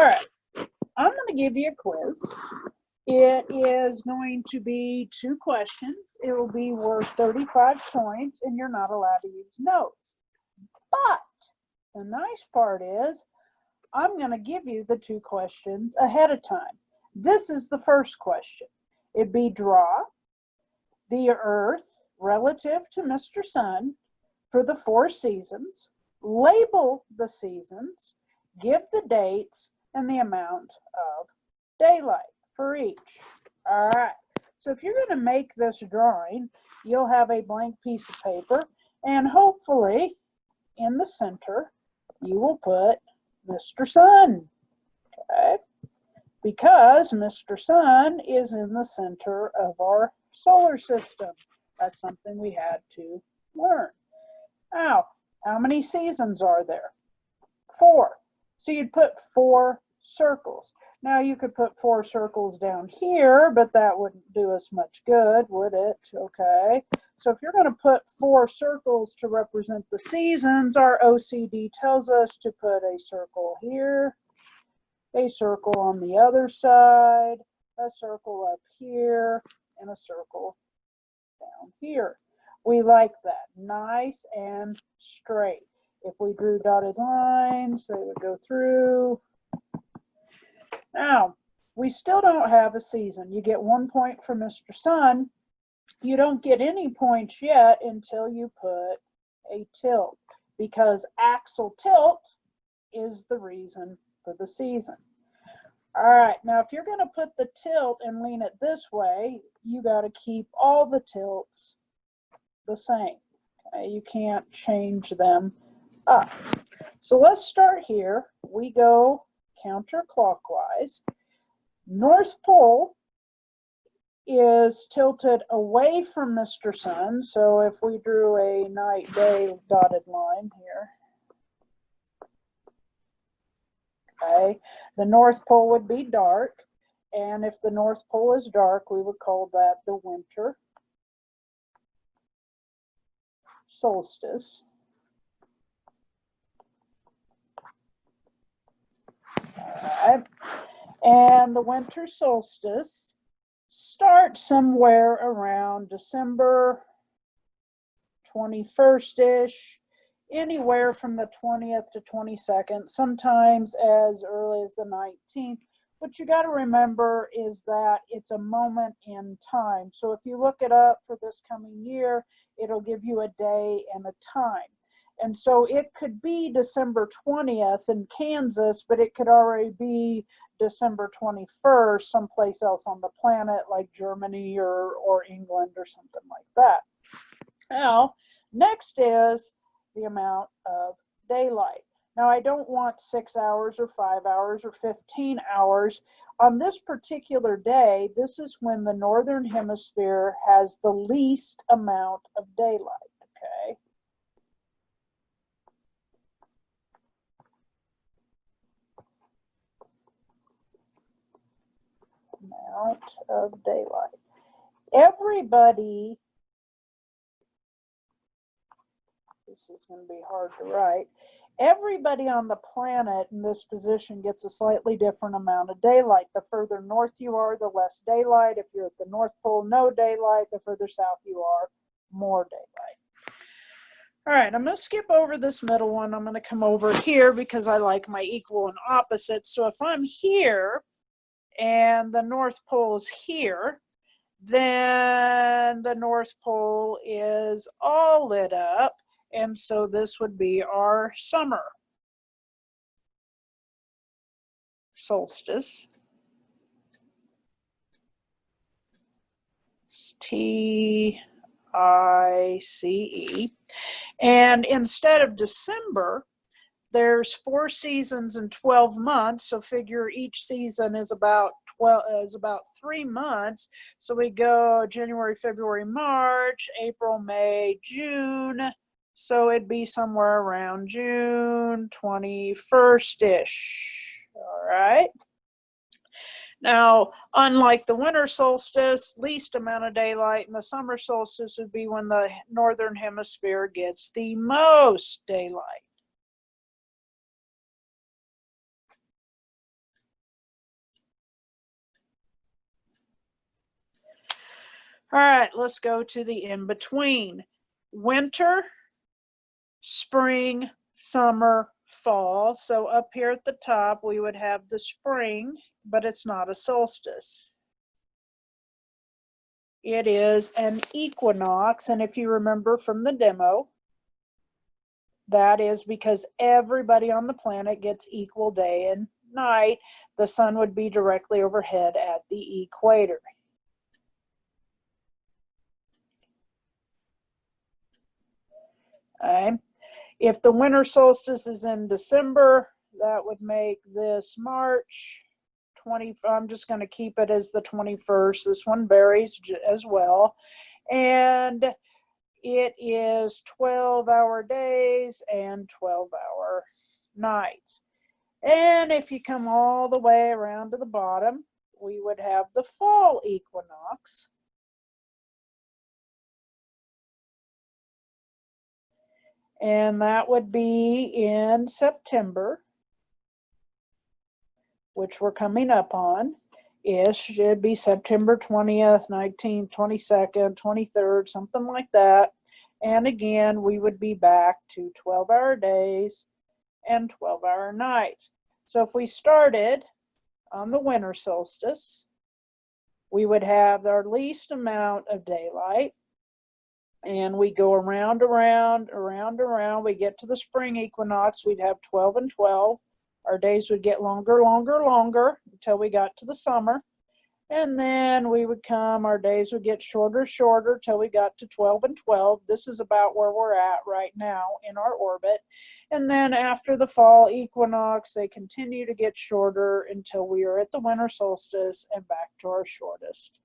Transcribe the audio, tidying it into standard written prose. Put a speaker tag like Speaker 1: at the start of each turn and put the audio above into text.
Speaker 1: right, I'm going to give you a quiz. It is going to be 2 questions. It will be worth 35 points, and you're not allowed to use notes. But the nice part is I'm going to give you the 2 questions ahead of time. This is the first question. It'd be draw the Earth relative to Mr. Sun for the 4 seasons, label the seasons, give the dates, and the amount of daylight for each. All right, so if you're going to make this drawing, you'll have a blank piece of paper, and hopefully in the center, you will put Mr. Sun, okay? Because Mr. Sun is in the center of our solar system. That's something we had to learn. Now, how many seasons are there? 4. So you'd put 4 circles. Now you could put 4 circles down here, but that wouldn't do us much good, would it? Okay. So if you're going to put 4 circles to represent the seasons, our OCD tells us to put a circle here, a circle on the other side, a circle up here, and a circle down here. We like that, nice and straight. If we drew dotted lines, they would go through. Now, we still don't have a season. You get 1 point for Mr. Sun. You don't get any points yet until you put a tilt, because axial tilt is the reason for the season. All right, now if you're going to put the tilt and lean it this way, you got to keep all the tilts the same. Okay? You can't change them up. So let's start here. We go counterclockwise. North Pole is tilted away from Mr. Sun. So if we drew a night-day dotted line here, okay, the North Pole would be dark. And if the North Pole is dark, we would call that the winter solstice. All right. And the winter solstice starts somewhere around December 21st-ish, anywhere from the 20th to 22nd, sometimes as early as the 19th. What you got to remember is that it's a moment in time. So if you look it up for this coming year, it'll give you a day and a time. And so it could be December 20th in Kansas, but it could already be December 21st someplace else on the planet, like Germany or England or something like that. Now, next is the amount of daylight. Now, I don't want 6 hours or 5 hours or 15 hours. On this particular day, this is when the northern hemisphere has the least amount of daylight, okay? Amount of daylight. Everybody, this is going to be hard to write. Everybody on the planet in this position gets a slightly different amount of daylight. The further north you are, the less daylight. If you're at the North Pole, no daylight. The further south you are, more daylight. All right, I'm going to skip over this middle one. I'm going to come over here because I like my equal and opposite. So if I'm here and the North Pole is here, then the North Pole is all lit up. And so this would be our summer solstice. T-I-C-E. And instead of December, there's 4 seasons and 12 months. So figure each season is about 3 months. So we go January, February, March, April, May, June. So it'd be somewhere around June 21st-ish. All right. Now, unlike the winter solstice, least amount of daylight, and the summer solstice would be when the northern hemisphere gets the most daylight. All right, let's go to the in-between. Winter, spring, summer, fall. So up here at the top, we would have the spring, but it's not a solstice. It is an equinox, and if you remember from the demo, that is because everybody on the planet gets equal day and night. The sun would be directly overhead at the equator. Okay. If the winter solstice is in December, that would make this March 20. I'm just going to keep it as the 21st. This one varies as well. And it is 12-hour days and 12-hour nights. And if you come all the way around to the bottom, we would have the fall equinox. And that would be in September, which we're coming up on. It should be September 20th, 19th, 22nd, 23rd, something like that. And again, we would be back to 12-hour days and 12-hour nights. So if we started on the winter solstice, we would have our least amount of daylight, and we go around, we get to the spring equinox, we'd have 12 and 12. Our days would get longer until we got to the summer. And then we would come, our days would get shorter till we got to 12 and 12. This is about where we're at right now in our orbit. And then after the fall equinox, they continue to get shorter until we are at the winter solstice and back to our shortest.